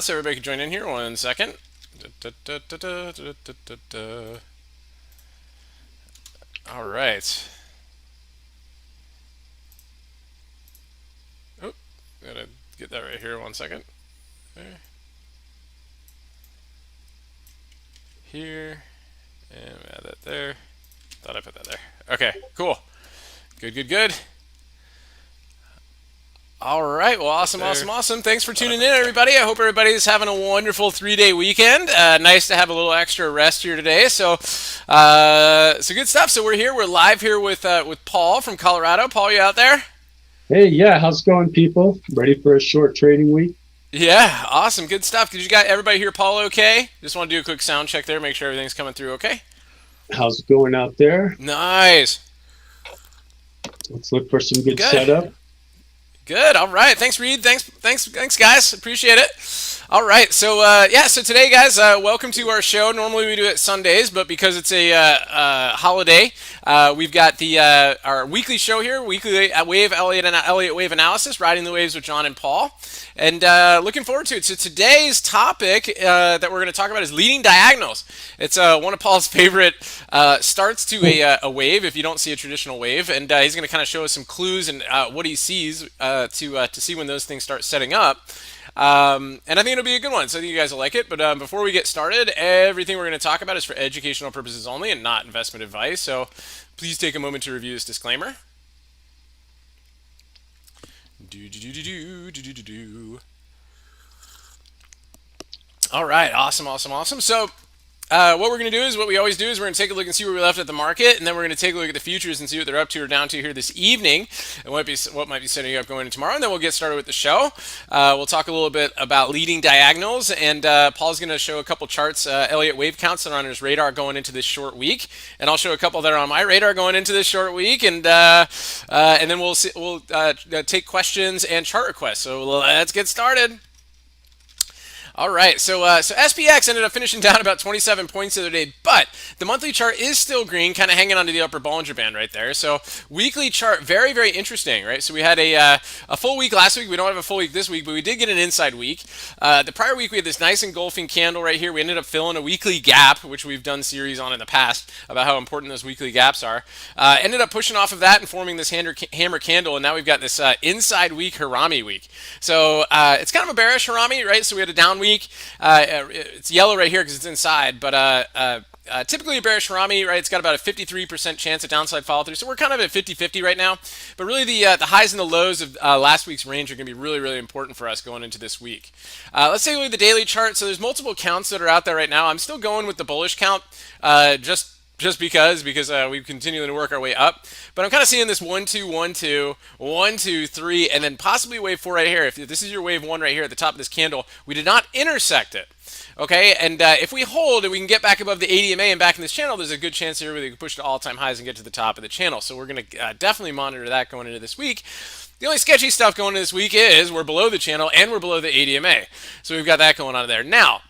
So everybody can join in here 1 second. Da, da, da, da, da, da, da, da. All right. Oh, gotta get that right here 1 second. There, here, and add that there. Thought I put that there. Okay, cool. Good, good, good. All right. Well, awesome, There. awesome, awesome. Thanks for Thought I tuning in, put it there. everybody. I hope everybody's having a wonderful 3 day weekend. Nice to have a little extra rest here today. So good stuff. So we're here. We're live here with Paul from Colorado. Paul, you out there? Hey, yeah, how's it going, people? Ready for a short trading week? Yeah, awesome, good stuff. Did you got everybody hear Paul okay? Just want to do a quick sound check there, make sure everything's coming through okay. How's it going out there? Nice, Let's look for some good good, setup. good. All right, thanks, Reed. Thanks, guys. Appreciate it. All right, so today, guys, welcome to our show. Normally we do it Sundays, but because it's a holiday, we've got the our weekly show here, weekly wave Elliott wave analysis, riding the waves with John and Paul, and looking forward to it. So today's topic that we're going to talk about is leading diagonals. It's one of Paul's favorite starts to a wave. If you don't see a traditional wave, and he's going to kind of show us some clues and what he sees to see when those things start setting up. And I think it'll be a good one, so I think you guys will like it. But before we get started, everything we're going to talk about is for educational purposes only and not investment advice. So please take a moment to review this disclaimer. Do, do, do, do, do, do, do, do. All right, awesome, awesome, awesome. What we're going to do is what we always do is we're going to take a look and see where we left at the market, and then we're going to take a look at the futures and see what they're up to or down to here this evening, and what might be setting you up going into tomorrow. And then we'll get started with the show. We'll talk a little bit about leading diagonals, and Paul's going to show a couple charts, Elliott wave counts that are on his radar going into this short week, and I'll show a couple that are on my radar going into this short week, and then we'll take questions and chart requests. So let's get started. All right, so SPX ended up finishing down about 27 points the other day, but the monthly chart is still green, kind of hanging onto the upper Bollinger Band right there. So weekly chart, very very interesting, right? So we had a full week last week. We don't have a full week this week, but we did get an inside week. The prior week we had this nice engulfing candle right here. We ended up filling a weekly gap, which we've done series on in the past about how important those weekly gaps are. Ended up pushing off of that and forming this hammer candle, and now we've got this inside week Harami week. So it's kind of a bearish Harami, right? So we had a down week. It's yellow right here because it's inside, but typically a bearish Harami, right? It's got about a 53% chance of downside follow through. So we're kind of at 50-50 right now. But really, the highs and the lows of last week's range are going to be really, really important for us going into this week. Let's take a look at the daily chart. So there's multiple counts that are out there right now. I'm still going with the bullish count, just because we continue to work our way up. But I'm kind of seeing this 1 2 1 2 1 2 3, and then possibly wave 4 right here. If this is your wave 1 right here at the top of this candle, we did not intersect it. Okay, and if we hold and we can get back above the ADMA and back in this channel, there's a good chance here we can push to all-time highs and get to the top of the channel. So we're going to definitely monitor that going into this week. The only sketchy stuff going into this week is we're below the channel and we're below the ADMA. So we've got that going on there. Now,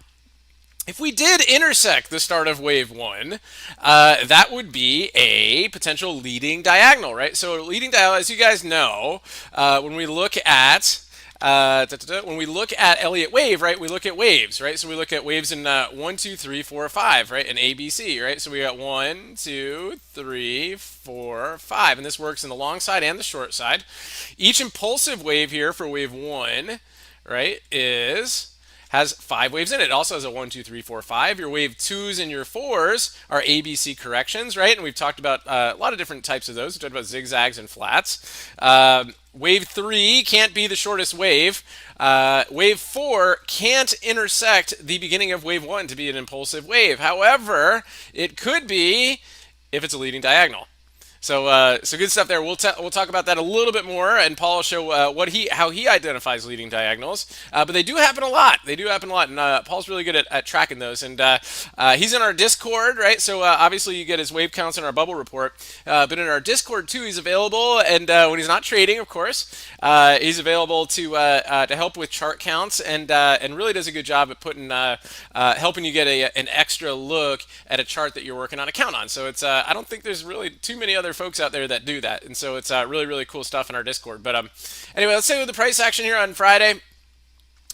if we did intersect the start of wave 1, that would be a potential leading diagonal, right? So leading diagonal, as you guys know, when we look at when we look at Elliott wave, right, we look at waves, right? So we look at waves in 1, 2, 3, 4, 5, right, in ABC, right? So we got 1, 2, 3, 4, 5, and this works in the long side and the short side. Each impulsive wave here for wave 1, right, has 5 waves in it. It also has a 1, 2, 3, 4, 5. Your wave 2s and your 4s are ABC corrections, right? And we've talked about a lot of different types of those. We talked about zigzags and flats. Wave 3 can't be the shortest wave. Wave 4 can't intersect the beginning of wave 1 to be an impulsive wave. However, it could be if it's a leading diagonal. So good stuff there. We'll talk about that a little bit more, and Paul will show how he identifies leading diagonals. But they do happen a lot. They do happen a lot, and Paul's really good at tracking those. And he's in our Discord, right? So obviously you get his wave counts in our bubble report. But in our Discord too, he's available, and when he's not trading, of course, he's available to help with chart counts, and really does a good job at putting helping you get an extra look at a chart that you're working on a count on. So it's I don't think there's really too many other folks out there that do that, and so it's really really cool stuff in our Discord. But anyway, let's say with the price action here on Friday.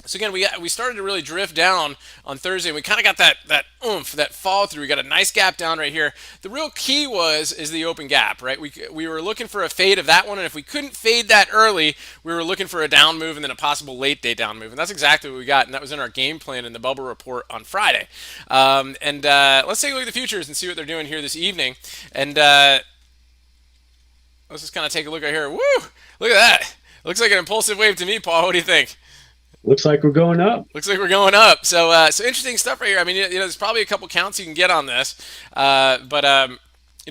So again, we started to really drift down on Thursday. And we kind of got that oomph, that fall through. We got a nice gap down right here. The real key is the open gap, right? We were looking for a fade of that one, and if we couldn't fade that early, we were looking for a down move and then a possible late day down move, and that's exactly what we got. And that was in our game plan in the bubble report on Friday. Let's take a look at the futures and see what they're doing here this evening. And let's just kind of take a look at here. Woo! Look at that. Looks like an impulsive wave to me, Paul. What do you think? Looks like we're going up. Looks like we're going up. So interesting stuff right here. I mean, there's probably a couple counts you can get on this, but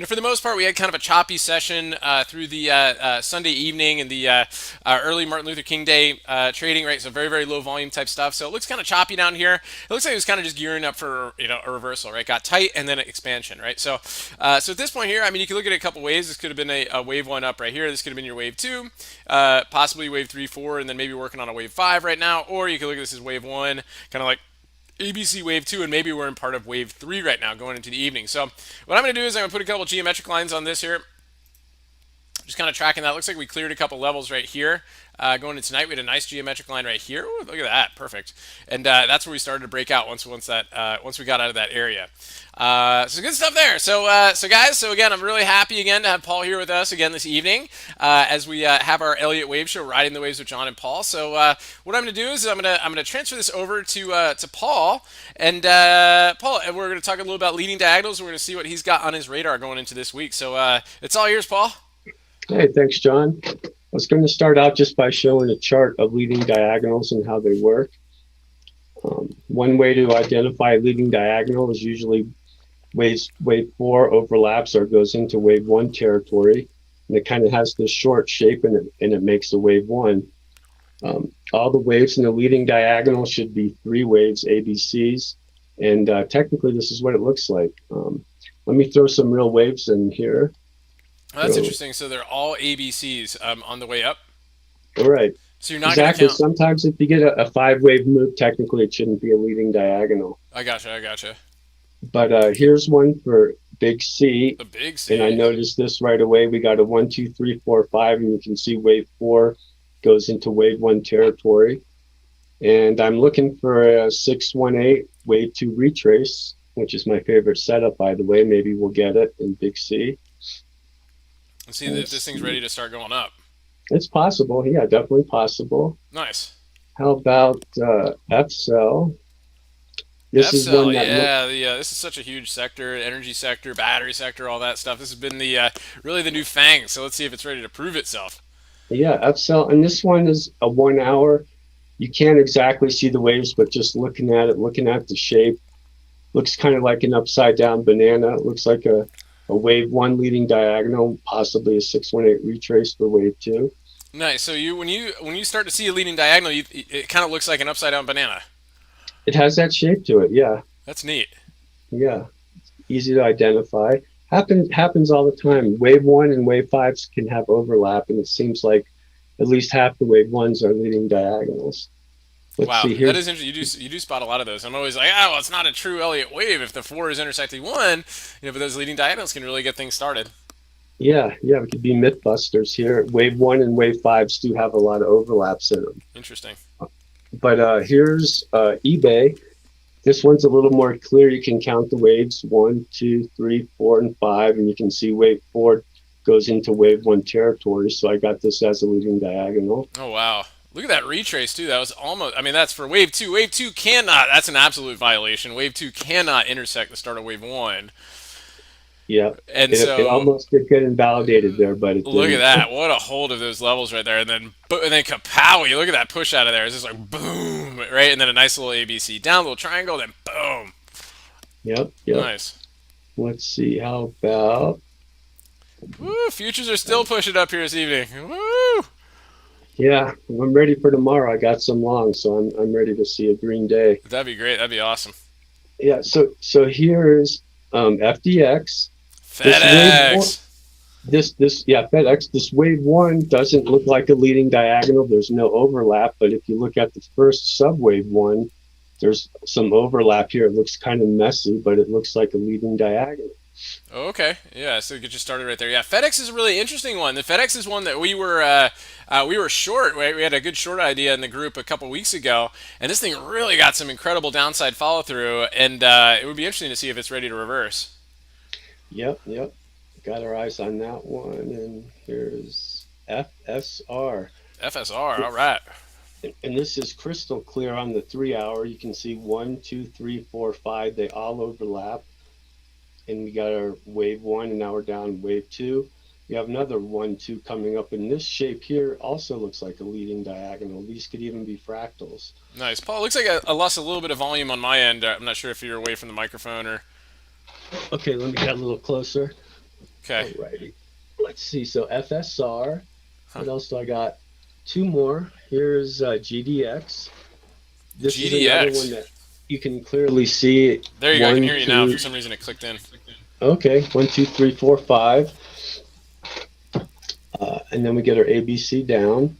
for the most part, we had kind of a choppy session through the Sunday evening and the early Martin Luther King Day trading, right? So very, very low volume type stuff. So it looks kind of choppy down here. It looks like it was kind of just gearing up for a reversal, right? Got tight and then an expansion, right? So at this point here, I mean, you can look at it a couple ways. This could have been a wave one up right here. This could have been your wave two, possibly wave three, four, and then maybe working on a wave five right now. Or you could look at this as wave one, kind of like ABC wave 2, and maybe we're in part of wave 3 right now going into the evening. So what I'm going to do is I'm going to put a couple geometric lines on this here. Just kind of tracking that. Looks like we cleared a couple levels right here. Going into tonight, we had a nice geometric line right here. Ooh, look at that, perfect. And that's where we started to break out once we got out of that area. So good stuff there. So guys, so again, I'm really happy again to have Paul here with us again this evening as we have our Elliott Wave Show, riding the waves with John and Paul. So what I'm going to do is I'm going to transfer this over to Paul, and Paul, and we're going to talk a little about leading diagonals. We're going to see what he's got on his radar going into this week. So it's all yours, Paul. Hey, thanks, John. I was going to start out just by showing a chart of leading diagonals and how they work. One way to identify a leading diagonal is usually wave 4 overlaps or goes into wave 1 territory, and it kind of has this short shape in it, and it makes a wave 1. All the waves in the leading diagonal should be 3 waves, ABCs, and technically this is what it looks like. Let me throw some real waves in here. Oh, that's interesting. So they're all ABCs on the way up? All right. So you're not exactly. going to count. Sometimes if you get a 5-wave move, technically it shouldn't be a leading diagonal. I gotcha. But here's one for big C. The big C. And I noticed this right away. We got a 1, 2, 3, 4, 5, and you can see wave 4 goes into wave 1 territory. And I'm looking for a 6, 1, 8 wave 2 retrace, which is my favorite setup, by the way. Maybe we'll get it in big C. Let's see if this thing's ready to start going up. It's possible. Yeah, definitely possible. Nice. How about F cell? This is one that this is such a huge sector, energy sector, battery sector, all that stuff. This has been the really the new FANG. So let's see if it's ready to prove itself. Yeah, F cell, and this one is a 1 hour. You can't exactly see the waves, but just looking at it, looking at the shape, looks kind of like an upside down banana. It looks like a wave 1 leading diagonal, possibly a 618 retrace for wave 2. Nice. So when you start to see a leading diagonal, it kind of looks like an upside down banana. It has that shape to it, yeah. That's neat. Yeah, easy to identify. Happens all the time. Wave 1 and wave 5s can have overlap, and it seems like at least half the wave 1s are leading diagonals. Let's see here. That is interesting. You do spot a lot of those. I'm always like, well, it's not a true Elliott wave if the 4 is intersecting 1. But those leading diagonals can really get things started. Yeah, we could be myth busters here. Wave 1 and wave 5s do have a lot of overlaps in them. Interesting. But here's eBay. This one's a little more clear. You can count the waves 1, 2, 3, 4, and 5, and you can see wave 4 goes into wave 1 territory. So I got this as a leading diagonal. Oh wow. Look at that retrace too. That was almost. I mean, that's for wave 2. Wave 2 cannot. That's an absolute violation. Wave 2 cannot intersect the start of wave 1. Yeah, and it almost did get invalidated there, but it look didn't. at that! What a hold of those levels right there, and then kapowie! Look at that push out of there. It's just like boom, right, and then a nice little ABC down, little triangle, then boom. Yep. Nice. Let's see. How about? Woo! Futures are still pushing up here this evening. Woo! Yeah, I'm ready for tomorrow. I got some long, so I'm ready to see a green day. That'd be great. That'd be awesome. Yeah. So here's FDX. FedEx. FedEx. This wave 1 doesn't look like a leading diagonal. There's no overlap, but if you look at the first subwave 1, there's some overlap here. It looks kind of messy, but it looks like a leading diagonal. Oh, okay, yeah. So get you started right there. Yeah, FedEx is a really interesting one. The FedEx is one that we were short. We had a good short idea in the group a couple weeks ago, and this thing really got some incredible downside follow through. And it would be interesting to see if it's ready to reverse. Yep, yep. Got our eyes on that one. And here's FSR. FSR, all right. And this is crystal clear on the 3 hour. You can see one, two, three, four, five. They all overlap. And we got our wave one, and now we're down wave two. We have another one, two coming up. And this shape here also looks like a leading diagonal. These could even be fractals. Nice, Paul. Looks like I lost a little bit of volume on my end. I'm not sure if you're away from the microphone or. Okay, let me get a little closer. Okay. Alrighty. Let's see. So FSR. Huh. What else do I got? Two more. Here's GDX. This is another one GDX. that you can clearly see. There you go. I can One, hear you now. two. For some reason, it clicked in. Okay, one, two, three, four, five. And then we get our ABC down.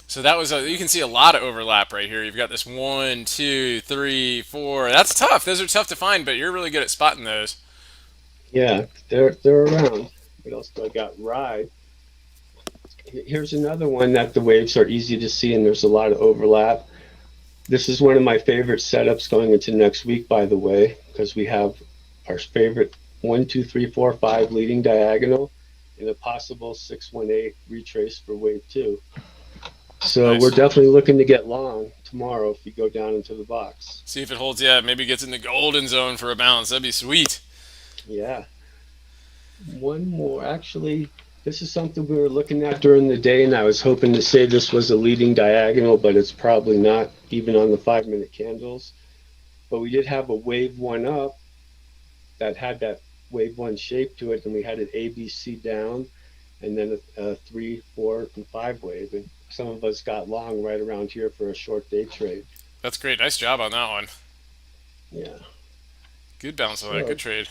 So that was you can see a lot of overlap right here. You've got this one, two, three, four. That's tough. Those are tough to find, but you're really good at spotting those. Yeah, they're around. What else do I got? Ride. Here's another one that the waves are easy to see and there's a lot of overlap. This is one of my favorite setups going into next week, by the way, because we have our favorite one, two, three, four, five leading diagonal and a possible 618 retrace for wave two. So we're Nice. definitely looking to get long tomorrow if you go down into the box. See if it holds. Yeah, maybe gets in the golden zone for a bounce. That'd be sweet. Yeah. One more. Actually, this is something we were looking at during the day, and I was hoping to say this was a leading diagonal, but it's probably not, even on the 5 minute candles. But we did have a wave one up that had that wave one shape to it, and we had an ABC down, and then a three, four, and five wave. And some of us got long right around here for a short day trade. That's great. Nice job on that one. Yeah. Good bounce on that. Good So, trade.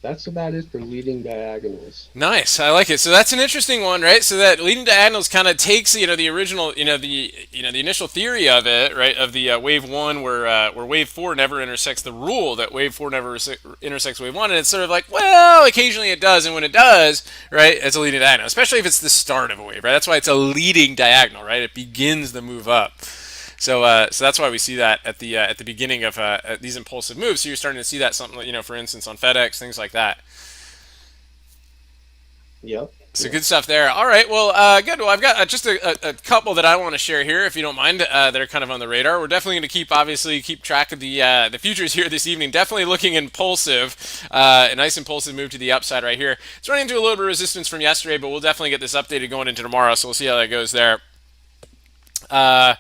that's about it for leading diagonals. Nice, I like it. So that's an interesting one, right? So that leading diagonals kind of takes the original the initial theory of it, right? Of the wave one where wave four never intersects the rule that wave four never intersects wave one, and it's sort of like, well, occasionally it does, and when it does, right, it's a leading diagonal, especially if it's the start of a wave, right? That's why it's a leading diagonal, right? It begins the move up. So that's why we see that at the beginning of these impulsive moves. So you're starting to see that something, for instance, on FedEx, things like that. Yep. So Yep. good stuff there. All right, well, good. Well, I've got just a couple that I want to share here, if you don't mind, that are kind of on the radar. We're definitely going to keep track of the futures here this evening. Definitely looking impulsive, a nice impulsive move to the upside right here. It's running into a little bit of resistance from yesterday, but we'll definitely get this updated going into tomorrow. So we'll see how that goes there. Uh,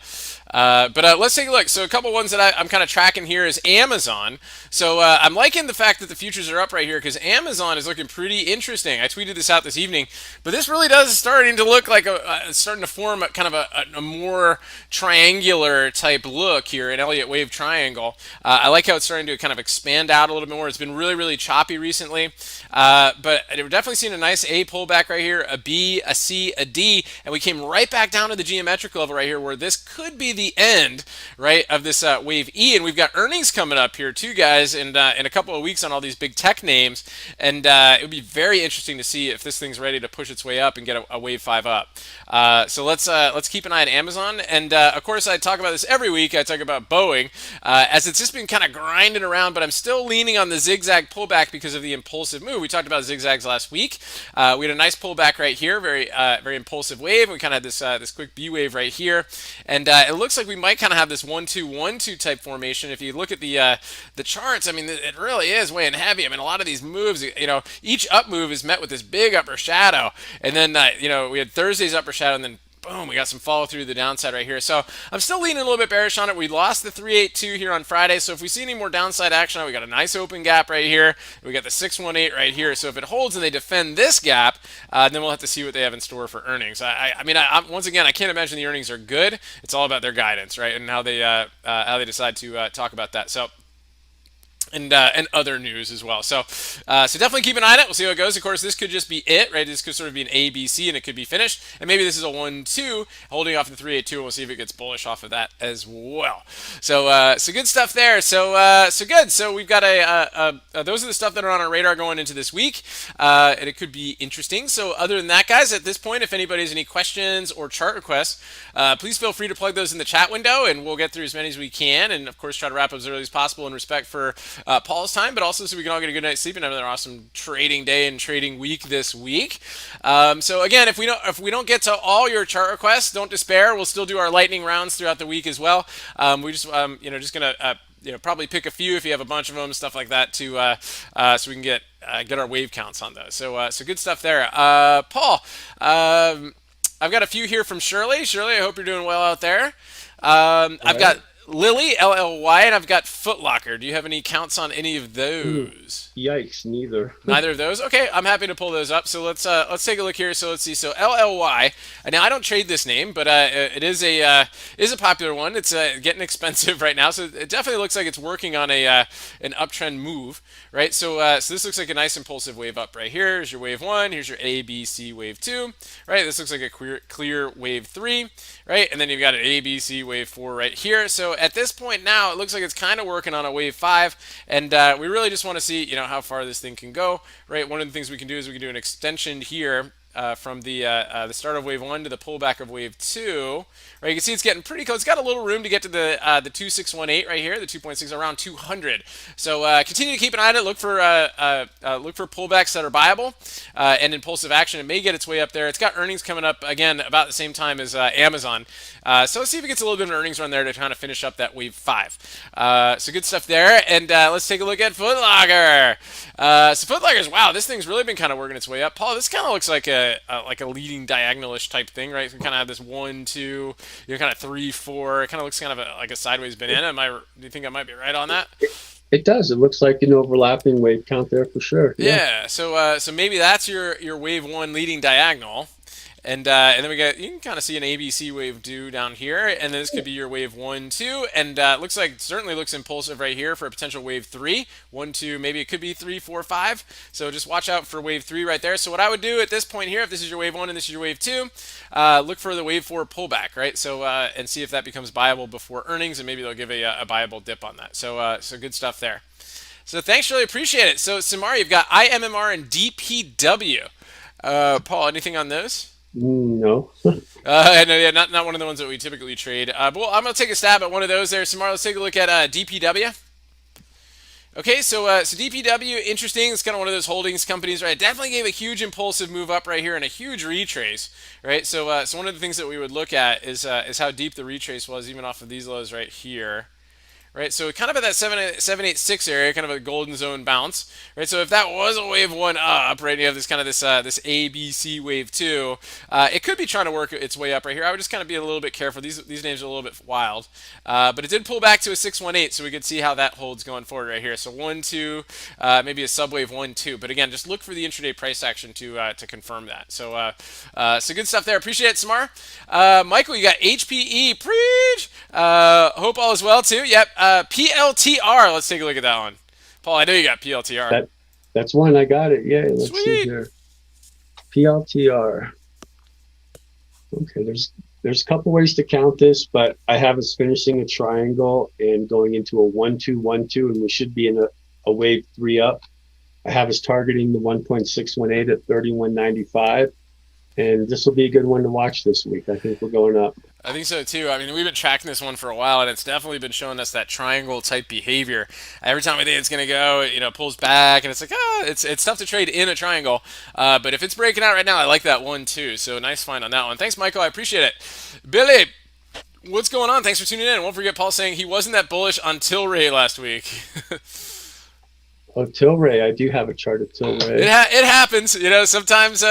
but let's take a look. So a couple ones that I'm kind of tracking here is Amazon. So I'm liking the fact that the futures are up right here because Amazon is looking pretty interesting. I tweeted this out this evening, but this really does starting to look like starting to form a kind of a more triangular type look here, an Elliott wave triangle. I like how it's starting to kind of expand out a little bit more. It's been really, really choppy recently, but we're definitely seeing a nice A pullback right here, a B, a C, a D, and we came right back down to the geometric level right here where this could be the end, right, of this wave E. And we've got earnings coming up here too, guys, in a couple of weeks on all these big tech names. And it would be very interesting to see if this thing's ready to push its way up and get a wave 5 up. So let's keep an eye on Amazon. And of course, I talk about this every week. I talk about Boeing as it's just been kind of grinding around, but I'm still leaning on the zigzag pullback because of the impulsive move. We talked about zigzags last week. We had a nice pullback right here, very impulsive wave. We kind of had this quick B wave right here, and it looks like we might kind of have this 1-2-1-2 type formation. If you look at the charts, I mean, it really is weighing heavy. I mean, a lot of these moves, each up move is met with this big upper shadow, and then we had Thursday's upper shadow, and then boom, we got some follow through the downside right here. So I'm still leaning a little bit bearish on it. We lost the 382 here on Friday. So if we see any more downside action, we got a nice open gap right here. We got the 618 right here. So if it holds and they defend this gap, then we'll have to see what they have in store for earnings. I mean, once again, I can't imagine the earnings are good. It's all about their guidance, right, and how they decide to talk about that. So and other news as well. So definitely keep an eye on it. We'll see how it goes. Of course, this could just be it, right? This could sort of be an A, B, C, and it could be finished. And maybe this is a 1-2 holding off the 3-8-2, and we'll see if it gets bullish off of that as well. So good stuff there. So good. So we've got those are the stuff that are on our radar going into this week, and it could be interesting. So other than that, guys, at this point, if anybody has any questions or chart requests, please feel free to plug those in the chat window, and we'll get through as many as we can. And of course, try to wrap up as early as possible in respect for Paul's time, but also so we can all get a good night's sleep and have another awesome trading day and trading week this week. So again, if we don't get to all your chart requests, don't despair. We'll still do our lightning rounds throughout the week as well. We just just gonna probably pick a few if you have a bunch of them, stuff like that, to so we can get our wave counts on those. So good stuff there. Paul, I've got a few here from Shirley. Shirley, I hope you're doing well out there. I've got Lily, LLY, and I've got Foot Locker. Do you have any counts on any of those? Yikes, neither. Neither of those? Okay, I'm happy to pull those up. So let's take a look here. So let's see. So LLY. Now I don't trade this name, but it is a popular one. It's getting expensive right now. So it definitely looks like it's working on an uptrend move, right? So this looks like a nice impulsive wave up right here. Here's your wave 1. Here's your A, B, C wave 2, right? This looks like a clear wave 3, right? And then you've got an A, B, C wave 4 right here. So at this point now, it looks like it's kind of working on a wave 5, and we really just want to see how far this thing can go, right? One of the things we can do is we can do an extension here from the start of wave 1 to the pullback of wave 2, right? You can see it's getting pretty close. It's got a little room to get to the 2618 right here, the 2.6 around 200. So continue to keep an eye on it. Look for pullbacks that are viable and impulsive action. It may get its way up there. It's got earnings coming up again about the same time as Amazon. So let's see if it gets a little bit of an earnings run there to kind of finish up that wave 5. So good stuff there. And let's take a look at Foot Locker. So Foot Locker's, wow, this thing's really been kind of working its way up. Paul, this kind of looks like a leading diagonalish type thing, right? So we kind of have this 1, 2, kind of 3, 4. It kind of looks kind of like a sideways banana. Do you think I might be right on that? It does. It looks like an overlapping wave count there for sure. Yeah. So maybe that's your wave 1 leading diagonal. And then you can kind of see an ABC wave 2 down here, and then this could be your wave 1, 2, and certainly looks impulsive right here for a potential wave 3, 1, 2, maybe it could be 3, 4, 5. So just watch out for wave 3 right there. So what I would do at this point here, if this is your wave 1 and this is your wave 2, look for the wave 4 pullback, right? So and see if that becomes viable before earnings, and maybe they'll give a viable dip on that. So good stuff there. So thanks, really appreciate it. So Samar, you've got IMMR and DPW. Paul, anything on those? No. Not one of the ones that we typically trade. But I'm going to take a stab at one of those there. Samara, let's take a look at DPW. Okay, so DPW, interesting. It's kind of one of those holdings companies, right? It definitely gave a huge impulsive move up right here and a huge retrace, right? So one of the things that we would look at is how deep the retrace was, even off of these lows right here. Right, so kind of at that 786 area, kind of a golden zone bounce, right? So if that was a wave 1 up, right, you have this kind of this ABC wave 2, it could be trying to work its way up right here. I would just kind of be a little bit careful. These names are a little bit wild, but it did pull back to a 618, so we could see how that holds going forward right here. So 1, 2, maybe a subwave 1, 2, but again, just look for the intraday price action to confirm that. So good stuff there. Appreciate it, Samar. Michael, you got HPE, preach. Hope all is well too. Yep. PLTR. Let's take a look at that one. Paul, I know you got PLTR. That's one. I got it. Yeah. Let's see here. PLTR. Okay. There's a couple ways to count this, but I have us finishing a triangle and going into a 1, 2, 1, 2, and we should be in a wave 3 up. I have us targeting the 1.618 at 31.95. And this will be a good one to watch this week. I think we're going up. I think so too. I mean, we've been tracking this one for a while, and it's definitely been showing us that triangle type behavior. Every time we think it's going to go, it pulls back, and it's like, it's tough to trade in a triangle. But if it's breaking out right now, I like that one too. So nice find on that one. Thanks, Michael. I appreciate it. Billy, what's going on? Thanks for tuning in. And won't forget Paul saying he wasn't that bullish on Tilray last week. Oh, Tilray. I do have a chart of Tilray. It happens. Sometimes,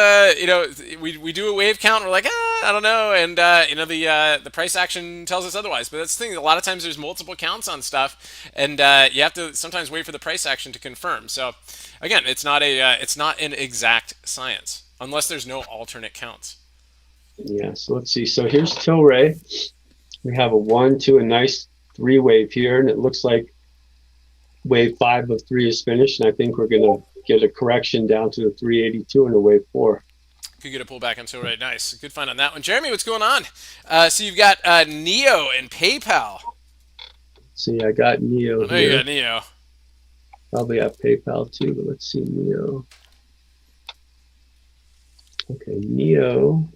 we do a wave count and we're like, I don't know. And, the price action tells us otherwise. But that's the thing. A lot of times there's multiple counts on stuff. And you have to sometimes wait for the price action to confirm. So, again, it's not an exact science unless there's no alternate counts. Yeah. So let's see. So here's Tilray. We have a 1, 2, a nice 3 wave here. And it looks like wave 5 of 3 is finished, and I think we're going to get a correction down to the 382 in a wave 4. Could get a pullback until right. Nice. Good find on that one. Jeremy, what's going on? So you've got Neo and PayPal. See, I got Neo I know here. you got Neo. Probably have PayPal too, but let's see Neo. Okay, Neo.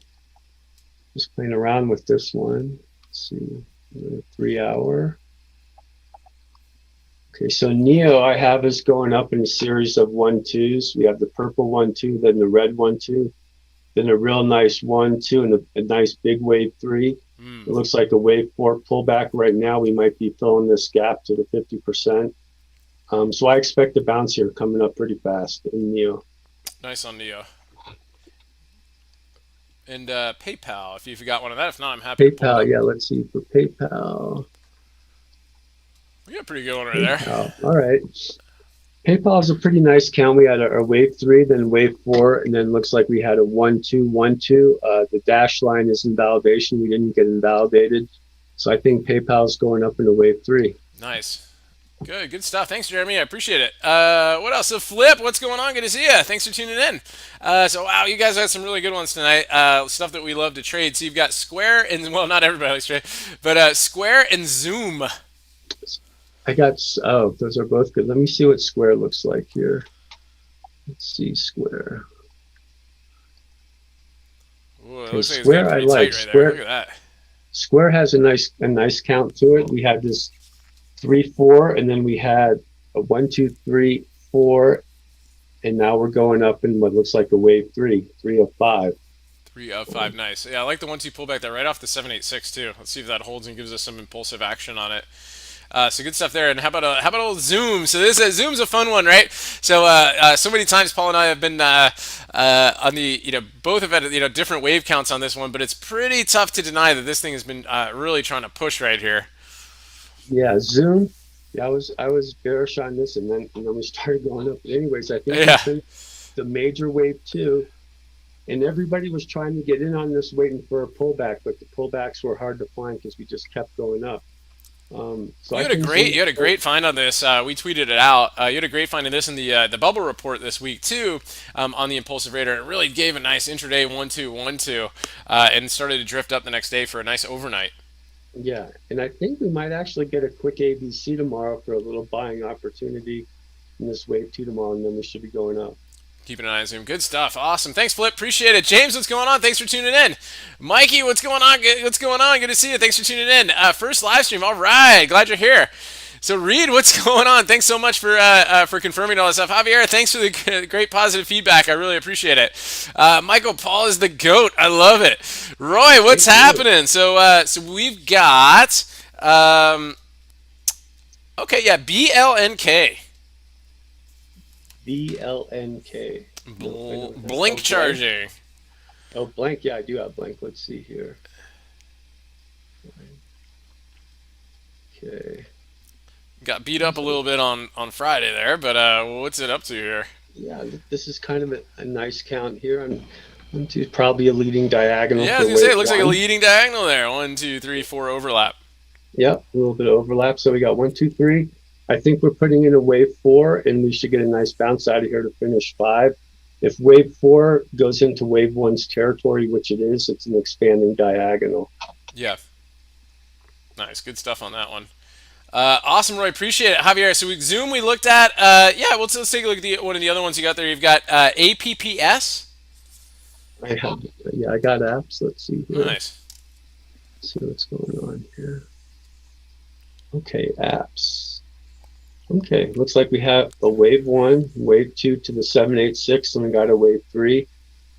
Just playing around with this one. Let's see, 3 hour. Okay, so Neo I have is going up in a series of 1-2s. We have the purple 1-2, then the red 1-2, then a real nice 1-2, and a nice big wave 3. It looks like a wave 4 pullback right now. We might be filling this gap to the 50%. So I expect a bounce here coming up pretty fast in Neo. Nice on Neo. And PayPal, if you've got one of that. If not, I'm happy to pull PayPal, it. yeah, let's see for PayPal. We got a pretty good one right there. All right. PayPal is a pretty nice count. We had a wave 3, then wave 4, and then looks like we had a 1-2, 1-2. The dash line is invalidation. We didn't get invalidated. So I think PayPal is going up in a wave 3. Nice. Good stuff. Thanks, Jeremy. I appreciate it. What else? So, Flip, what's going on? Good to see you. Thanks for tuning in. So, wow, you guys had some really good ones tonight. Stuff that we love to trade. So, you've got Square and, well, not everybody likes trade, but Square and Zoom. I got, those are both good. Let me see what Square looks like here. Let's see Square. Ooh, it Okay, looks like Square it's I pretty like. tight right Square, there. Look at that. Square has a nice count to it. We had this 3-4, and then we had a 1-2-3-4, and now we're going up in what looks like a wave 3 of 5. 3 of 5, nice. Yeah, I like the 1-2 pullback there right off the 786 too. Let's see if that holds and gives us some impulsive action on it. So good stuff there. And how about old Zoom? So Zoom's a fun one, right? So so many times Paul and I have been on the both have had different wave counts on this one, but it's pretty tough to deny that this thing has been really trying to push right here. Yeah, Zoom. Yeah, I was bearish on this, and then we started going up. But anyways, I think the major wave 2, and everybody was trying to get in on this, waiting for a pullback, but the pullbacks were hard to find because we just kept going up. So you had a great find on this. We tweeted it out. You had a great find on this in the bubble report this week too, on the Impulsive Radar. It really gave a nice intraday 1-2 1-2, and started to drift up the next day for a nice overnight. Yeah, and I think we might actually get a quick ABC tomorrow for a little buying opportunity in this wave 2 tomorrow, and then we should be going up. Keeping an eye on Zoom. Good stuff. Awesome. Thanks, Flip. Appreciate it. James, what's going on? Thanks for tuning in. Mikey, what's going on? What's going on? Good to see you. Thanks for tuning in. First live stream. All right. Glad you're here. So, Reed, what's going on? Thanks so much for confirming all this stuff. Javier, thanks for the great positive feedback. I really appreciate it. Michael Paul is the GOAT. I love it. Roy, what's happening? So we've got, okay, yeah, BLNK. BLNK. Blink charging. Oh, blank. Yeah, I do have blank. Let's see here. Okay. Got beat up a little bit on Friday there, but what's it up to here? Yeah, this is kind of a nice count here. I'm probably a leading diagonal. Yeah, I was going to say, it looks like a leading diagonal there. 1, 2, 3, 4 overlap. Yep, a little bit of overlap. So we got 1, 2, 3. I think we're putting in a wave 4, and we should get a nice bounce out of here to finish 5. If wave 4 goes into wave 1's territory, which it is, it's an expanding diagonal. Yeah. Nice. Good stuff on that one. Awesome, Roy. Appreciate it. Javier, so Zoom we looked at. Yeah, let's take a look at one of the other ones you got there. You've got APPS. I got apps. Let's see here. Nice. Let's see what's going on here. Okay, apps. Okay, looks like we have a wave 1, wave 2 to the 786, and we got a wave 3.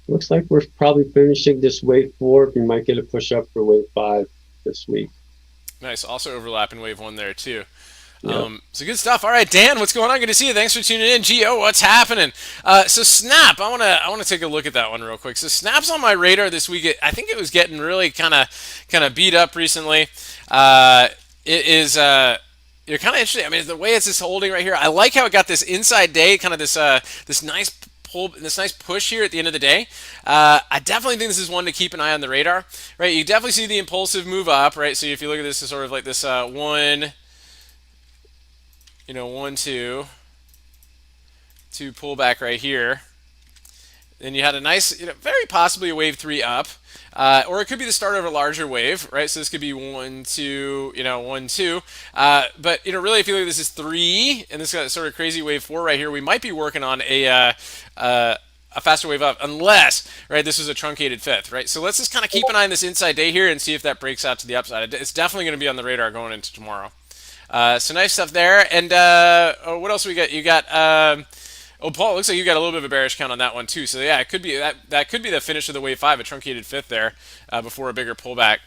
Looks like we're probably finishing this wave 4. We might get a push up for wave 5 this week. Nice. Also overlapping wave 1 there too. Yeah. So good stuff. All right, Dan, what's going on? Good to see you. Thanks for tuning in. Gio, what's happening? So Snap, I wanna take a look at that one real quick. So Snap's on my radar this week. I think it was getting really kind of beat up recently. It is you're kind of interesting. I mean, the way it's just holding right here. I like how it got this inside day, kind of this nice pull, this nice push here at the end of the day. I definitely think this is one to keep an eye on the radar, right? You definitely see the impulsive move up, right? So if you look at this as sort of like this one, 1, 2 to pullback right here. Then you had a nice, very possibly a wave 3 up. Or it could be the start of a larger wave, right? So this could be 1, 2, 1, 2. But, really, if you look at this is 3, and this got sort of crazy wave 4 right here, we might be working on a faster wave up, unless, right, this is a truncated fifth, right? So let's just kind of keep an eye on this inside day here and see if that breaks out to the upside. It's definitely going to be on the radar going into tomorrow. So nice stuff there. And what else we got? You got Paul, it looks like you got a little bit of a bearish count on that one too. So yeah, it could be that could be the finish of the wave 5, a truncated fifth there before a bigger pullback.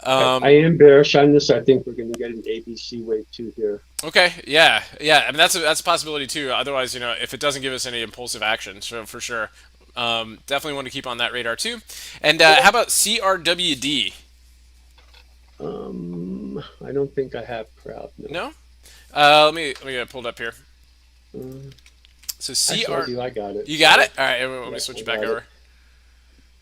I am bearish on this. I think we're going to get an ABC wave 2 here. Okay, yeah. I mean that's a possibility too. Otherwise, if it doesn't give us any impulsive action, so for sure, definitely want to keep on that radar too. And how about CRWD? I don't think I have crowd. No. Let me get it pulled up here. So Actually, I got it. You got it? All right, let me switch it back over.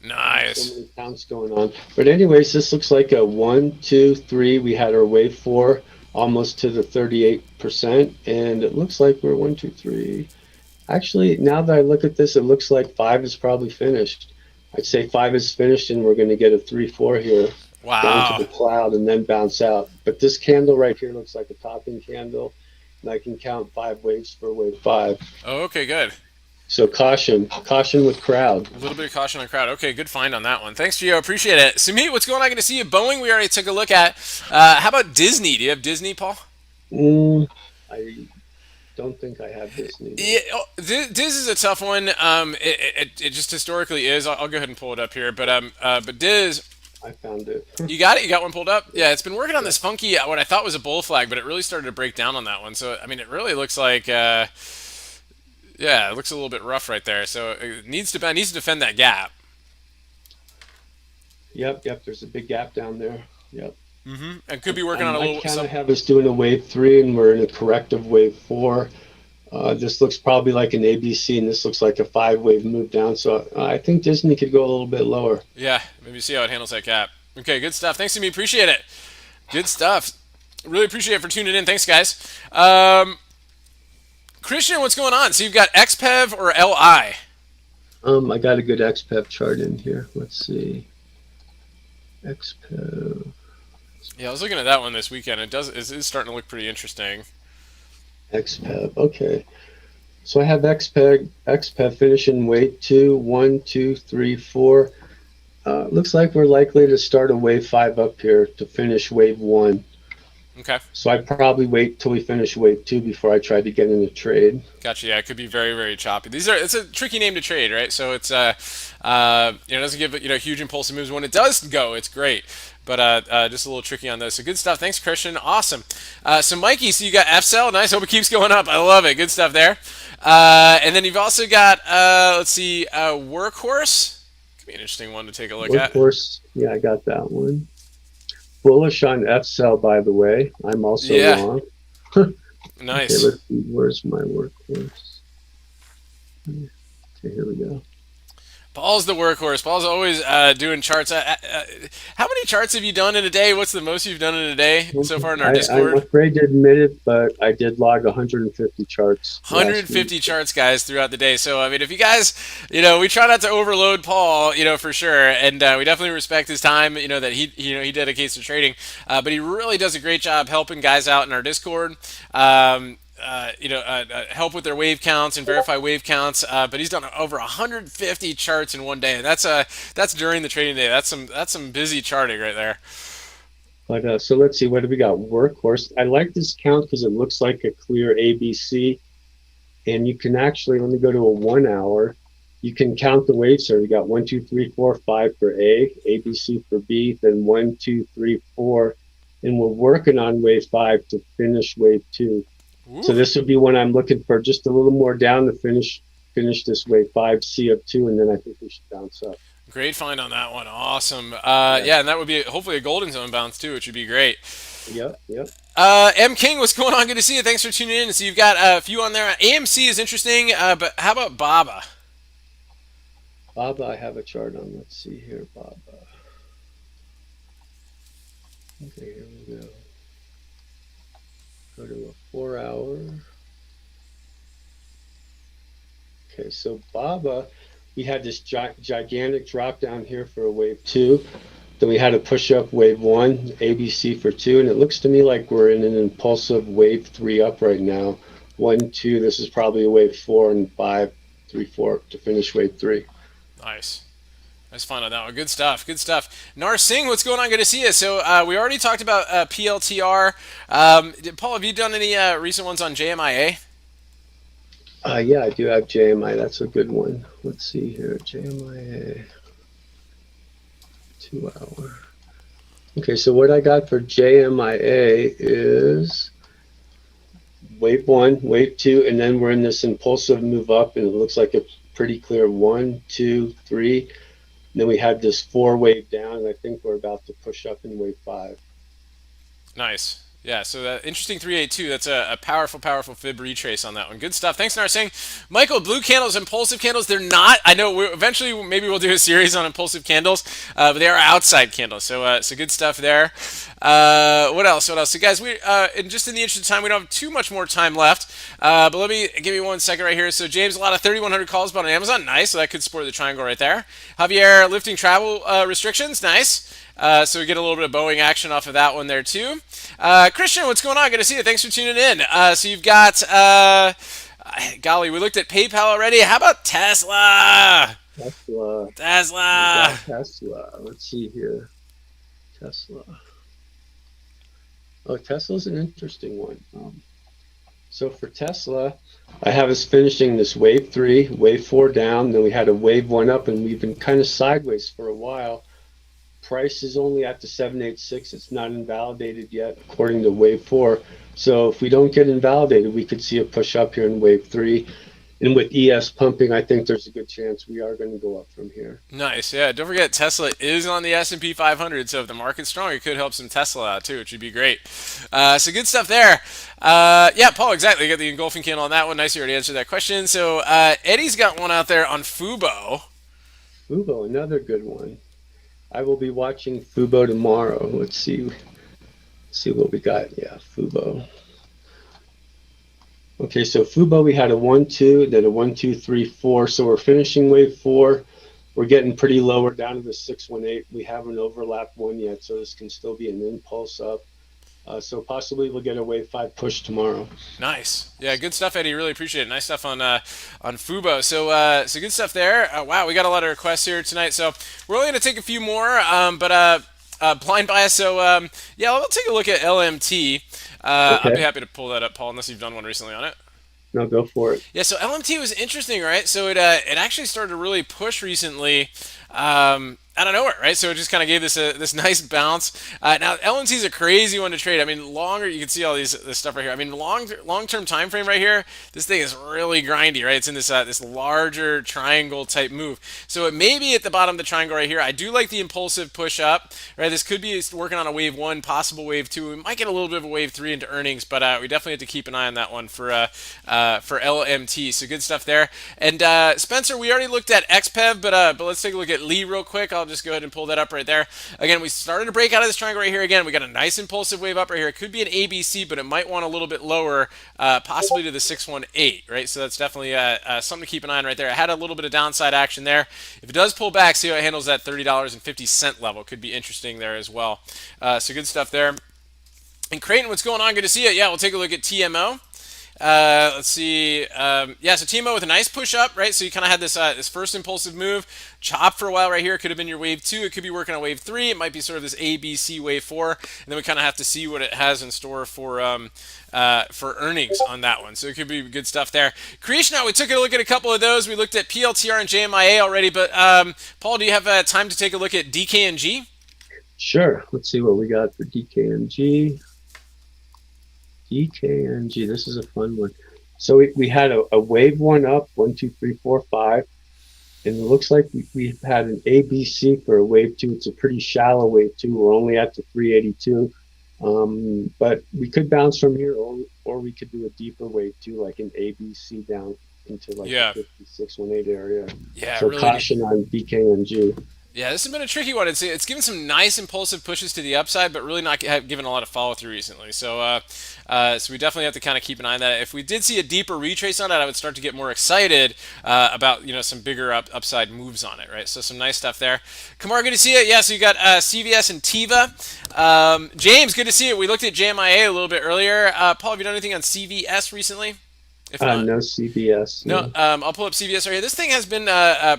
Nice. So many counts going on. But anyways, this looks like a 1, 2, 3. We had our wave 4 almost to the 38%, and it looks like we're 1, 2, 3. Actually, now that I look at this, it looks like 5 is probably finished. I'd say 5 is finished, and we're going to get a 3, 4 here. Wow. Down to the cloud and then bounce out. But this candle right here looks like a topping candle, and I can count 5 waves for wave 5. Oh, okay, good. So caution with crowd. A little bit of caution on crowd. Okay, good find on that one. Thanks, Gio. Appreciate it. Sumit, what's going on? Good to see you. Boeing, we already took a look at. How about Disney? Do you have Disney, Paul? I don't think I have Disney. Yeah, Diz is a tough one. It just historically is. I'll go ahead and pull it up here. But Diz, I found it. You got it? You got one pulled up? Yeah, it's been working on this funky, what I thought was a bull flag, but it really started to break down on that one. So, I mean, it really looks like, yeah, it looks a little bit rough right there. So it needs to defend that gap. Yep. There's a big gap down there. Yep. And could be working on a little. I kind of have us doing a wave 3, and we're in a corrective wave 4. This looks probably like an ABC, and this looks like a 5-wave move down. So I think Disney could go a little bit lower. Yeah, maybe see how it handles that gap. Okay, good stuff. Thanks to me. Appreciate it. Good stuff. Really appreciate it for tuning in. Thanks, guys. Christian, what's going on? So you've got XPEV or LI? I got a good XPEV chart in here. Let's see. XPEV. Yeah, I was looking at that one this weekend. It is starting to look pretty interesting. XPEV. Okay. So I have XPEV finishing wave 2, 1, 2, 3, 4. Looks like we're likely to start a wave 5 up here to finish wave 1. Okay. So I'd probably wait till we finish wave 2 before I try to get in a trade. Gotcha. Yeah, it could be very, very choppy. It's a tricky name to trade, right? So it's it doesn't give huge impulsive moves. When it does go, it's great. But just a little tricky on those. So good stuff. Thanks, Christian. Awesome. So Mikey, so you got FCell. Nice. Hope it keeps going up. I love it. Good stuff there. And then you've also got let's see, Workhorse. Could be an interesting one to take a look at. Workhorse. Yeah, I got that one. Bullish on FCell, by the way. I'm also long. Nice. Okay, let's see. Where's my Workhorse? Okay, here we go. Paul's the workhorse. Paul's always doing charts. How many charts have you done in a day? What's the most you've done in a day so far in our Discord? I'm afraid to admit it, but I did log 150 charts. 150 charts, guys, throughout the day. So, I mean, if you guys, we try not to overload Paul, for sure. And we definitely respect his time, that he dedicates to trading. But he really does a great job helping guys out in our Discord. Help with their wave counts and verify wave counts. But he's done over 150 charts in one day, and that's during the trading day. That's some busy charting right there. But so let's see, what do we got? Workhorse. I like this count because it looks like a clear ABC, and you can actually, let me go to a 1 hour. You can count the waves here. You got 1, 2, 3, 4, 5 for A, ABC for B, then 1, 2, 3, 4, and we're working on wave 5 to finish wave 2. Ooh. So this would be when I'm looking for just a little more down to finish this wave 5 C up 2, and then I think we should bounce up. Great find on that one. Awesome. Yeah, and that would be hopefully a golden zone bounce too, which would be great. Yep. M King, what's going on? Good to see you. Thanks for tuning in. So you've got a few on there. AMC is interesting, but how about BABA? BABA, I have a chart on. Let's see here, BABA. Okay, here we go. Go to a 4 hour. Okay, so Baba, we had this gigantic drop down here for a wave two. Then we had a push up wave one, ABC for two, and it looks to me like we're in an impulsive wave three up right now. One, two, this is probably a wave four, and five, three, four to finish wave three. Nice. Nice fun on that one. Good stuff. Good stuff. Nar Singh, what's going on? Good to see you. So we already talked about PLTR. Paul, have you done any recent ones on JMIA? Yeah, I do have JMI. That's a good one. Let's see here. JMIA, 2 hour. Okay, so what I got for JMIA is wave one, wave two, and then we're in this impulsive move up, and it looks like a pretty clear 1, 2, 3. And then we had this four wave down, and I think we're about to push up in wave five. Nice. Yeah, so that interesting 382. That's a powerful, powerful fib retrace on that one. Good stuff. Thanks, Narsing. Michael, blue candles, impulsive candles, they're not. I know eventually maybe we'll do a series on impulsive candles, but they are outside candles. So good stuff there. What else? What else? So guys, in just in the interest of time, we don't have too much more time left. But let me give you 1 second right here. So James, a lot of 3,100 calls bought on Amazon. Nice. So that could support the triangle right there. Javier, lifting travel restrictions. Nice. So we get a little bit of Boeing action off of that one there too. Christian, what's going on? Good to see you. Thanks for tuning in. So you've got, golly, we looked at PayPal already. How about Tesla? Tesla. Tesla. Tesla. Let's see here. Tesla. Oh, Tesla's an interesting one. So for Tesla, I have us finishing this wave three, wave four down. Then we had a wave one up, and we've been kind of sideways for a while. Price is only at the 786. It's not invalidated yet, according to wave four. So if we don't get invalidated, we could see a push up here in wave three. And with ES pumping, I think there's a good chance we are going to go up from here. Nice. Yeah. Don't forget, Tesla is on the S&P 500. So if the market's strong, it could help some Tesla out too, which would be great. So good stuff there. Yeah, Paul, exactly. You got the engulfing candle on that one. Nice. You already answered that question. So Eddie's got one out there on Fubo. Fubo, another good one. I will be watching Fubo tomorrow. Let's see what we got. Yeah, Fubo. Okay, so Fubo, we had a 1, 2, then a 1, 2, 3, 4. So we're finishing wave four. We're getting pretty low. We're down to the 618. We haven't overlapped one yet, so this can still be an impulse up. So possibly we'll get a wave five push tomorrow. Nice. Yeah, good stuff, Eddie. Really appreciate it. Nice stuff on Fubo. So good stuff there. Wow, we got a lot of requests here tonight. So we're only going to take a few more, but blind bias. So yeah, we'll take a look at LMT. Okay. I'll be happy to pull that up, Paul, unless you've done one recently on it. No, go for it. Yeah, so LMT was interesting, right? So it actually started to really push recently. Out of nowhere, right? So it just kind of gave this nice bounce. Now LNT is a crazy one to trade. I mean, longer, you can see all this stuff right here. I mean, long term time frame right here. This thing is really grindy, right? It's in this larger triangle type move. So it may be at the bottom of the triangle right here. I do like the impulsive push up, right? This could be working on a wave one, possible wave two. We might get a little bit of a wave three into earnings, but we definitely have to keep an eye on that one for LMT. So good stuff there. And Spencer, we already looked at XPEV, but let's take a look at Lee real quick. I'll just go ahead and pull that up right there. Again, we started to break out of this triangle right here. Again, we got a nice impulsive wave up right here. It could be an ABC, but it might want a little bit lower, possibly to the 618, right? So that's definitely something to keep an eye on right there. I had a little bit of downside action there. If it does pull back, see how it handles that $30.50 level. Could be interesting there as well. So good stuff there. And Creighton, what's going on? Good to see you. Yeah, we'll take a look at TMO. Let's see. Yeah, so TMO with a nice push up, right? So you kind of had this first impulsive move, chop for a while right here. It could have been your wave two. It could be working on wave three. It might be sort of this ABC wave four, and then we kind of have to see what it has in store for earnings on that one. So it could be good stuff there. Creation Now, we took a look at a couple of those. We looked at PLTR and JMIA already, but Paul, do you have time to take a look at DKNG? Sure. Let's see what we got for DKNG. DKNG, this is a fun one. So we had a wave one up, 1, 2, 3, 4, 5. And it looks like we've had an ABC for a wave two. It's a pretty shallow wave two. We're only at the 382. But we could bounce from here, or we could do a deeper wave two, like an ABC down into like the 5618 area. Yeah, so really caution on DKNG. Yeah, this has been a tricky one. It's given some nice impulsive pushes to the upside, but really not given a lot of follow through recently. So we definitely have to kind of keep an eye on that. If we did see a deeper retrace on it, I would start to get more excited about some bigger upside moves on it, right? So some nice stuff there. Kamar, good to see you. Yeah, so you got CVS and Tiva. James, good to see you. We looked at JMIA a little bit earlier. Paul, have you done anything on CVS recently? If not. No CBS. No, No. I'll pull up CVS right here. This thing has been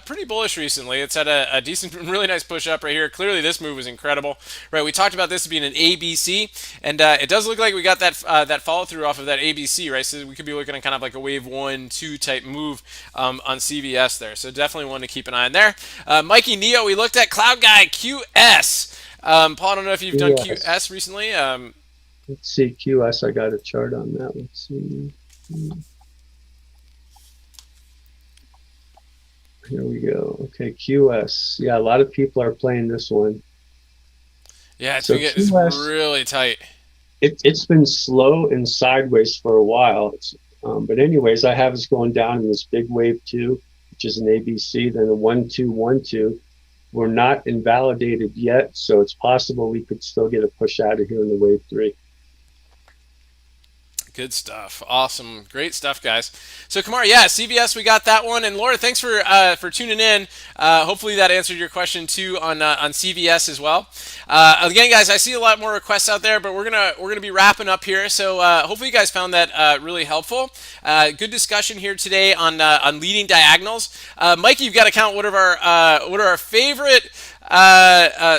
pretty bullish recently. It's had a decent, really nice push up right here. Clearly, this move was incredible. Right, we talked about this being an ABC, and it does look like we got that follow through off of that ABC, right? So we could be looking at kind of like a wave 1, 2 type move on CVS there. So definitely one to keep an eye on there. Mikey Neo, we looked at Cloud Guy QS. Paul, I don't know if you've done QS. QS recently. Let's see, QS. I got a chart on that. Let's see. Here we go. Okay, QS. Yeah, a lot of people are playing this one. Yeah, So it's QS, really tight. it's been slow and sideways for a while. But anyways, I have us going down in this big wave two, which is an ABC, then a 1-2-1-2. We're not invalidated yet, so it's possible we could still get a push out of here in the wave three. Good stuff. Awesome. Great stuff, guys. So, Kamar, yeah, CVS, we got that one. And Laura, thanks for tuning in. Hopefully that answered your question too on CVS as well. Again, guys, I see a lot more requests out there, but we're gonna be wrapping up here. So hopefully you guys found that really helpful. Good discussion here today on leading diagonals. Mikey, you've got to count what are our favorite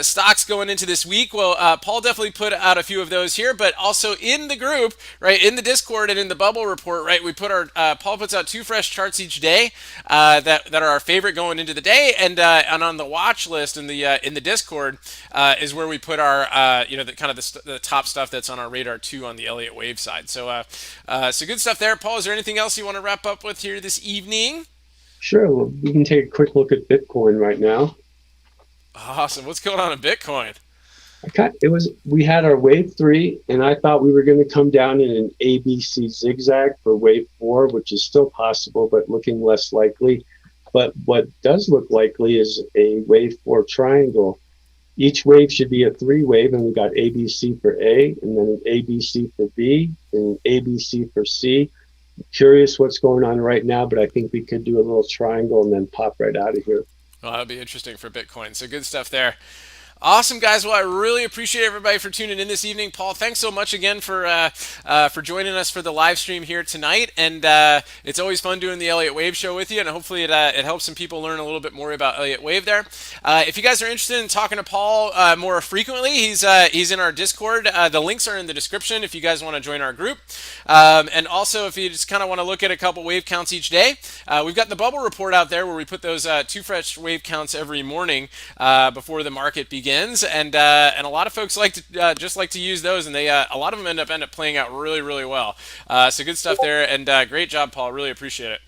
stocks going into this week. Well, Paul definitely put out a few of those here, but also in the group, right, in the Discord and in the bubble report, right, we put our Paul puts out 2 fresh charts each day that are our favorite going into the day, and on the watch list in the Discord is where we put our the kind of the top stuff that's on our radar too on the Elliott Wave side. So good stuff there, Paul. Is there anything else you want to wrap up with here this evening? Sure, well, we can take a quick look at Bitcoin right now. Awesome. What's going on in Bitcoin? We had our wave three, and I thought we were going to come down in an ABC zigzag for wave four, which is still possible, but looking less likely. But what does look likely is a wave four triangle. Each wave should be a 3-wave, and we got ABC for A, and then an ABC for B, and an ABC for C. I'm curious what's going on right now, but I think we could do a little triangle and then pop right out of here. Well, that'd be interesting for Bitcoin. So good stuff there. Awesome, guys. Well, I really appreciate everybody for tuning in this evening. Paul, thanks so much again for joining us for the live stream here tonight. And it's always fun doing the Elliott Wave show with you, and hopefully it helps some people learn a little bit more about Elliott Wave there. If you guys are interested in talking to Paul more frequently, he's in our Discord. The links are in the description if you guys want to join our group. And also, if you just kind of want to look at a couple wave counts each day, we've got the bubble report out there where we put those 2 fresh wave counts every morning before the market begins. And a lot of folks like to use those, and a lot of them end up playing out really, really well. So good stuff there, and great job, Paul. Really appreciate it.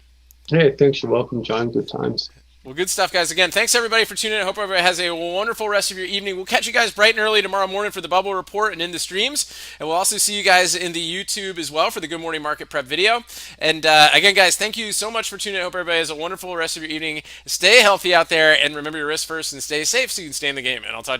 Hey, thanks. You're welcome, John. Good times. Well, good stuff, guys. Again, thanks everybody for tuning in. I hope everybody has a wonderful rest of your evening. We'll catch you guys bright and early tomorrow morning for the bubble report and in the streams. And we'll also see you guys in the YouTube as well for the Good Morning Market Prep video. And again, guys, thank you so much for tuning in. I hope everybody has a wonderful rest of your evening. Stay healthy out there, and remember your risk first and stay safe so you can stay in the game. And I'll talk to you